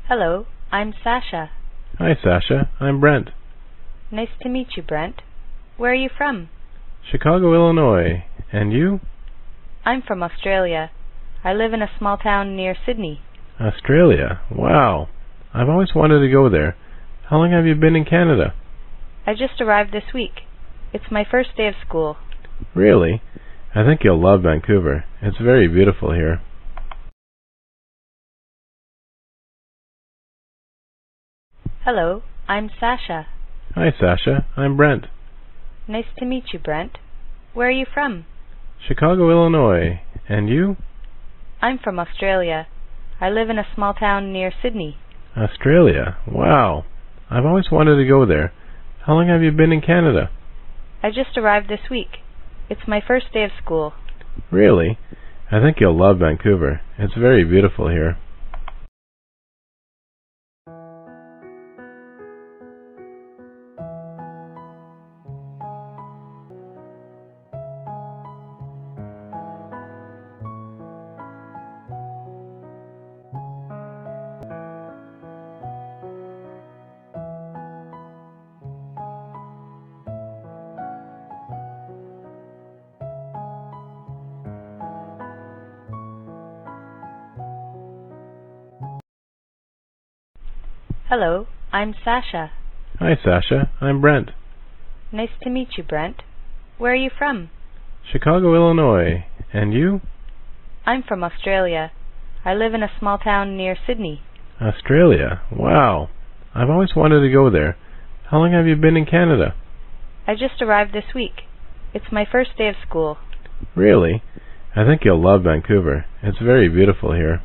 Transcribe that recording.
Hello, I'm Sasha. Hi, Sasha. I'm Brent. Nice to meet you, Brent. Where are you from? Chicago, Illinois. And you? I'm from Australia. I live in a small town near Sydney. Australia? Wow. I've always wanted to go there. How long have you been in Canada? I just arrived this week. It's my first day of school. Really? I think you'll love Vancouver. It's very beautiful here. Hello, I'm Sasha. Hi, Sasha. I'm Brent. Nice to meet you, Brent. Where are you from? Chicago, Illinois. And you? I'm from Australia. I live in a small town near Sydney. Australia? Wow. I've always wanted to go there. How long have you been in Canada? I just arrived this week. It's my first day of school. Really? I think you'll love Vancouver. It's very beautiful here. Hello, I'm Sasha. Hi, Sasha. I'm Brent. Nice to meet you, Brent. Where are you from? Chicago, Illinois. And you? I'm from Australia. I live in a small town near Sydney. Australia? Wow. I've always wanted to go there. How long have you been in Canada? I just arrived this week. It's my first day of school. Really? I think you'll love Vancouver. It's very beautiful here.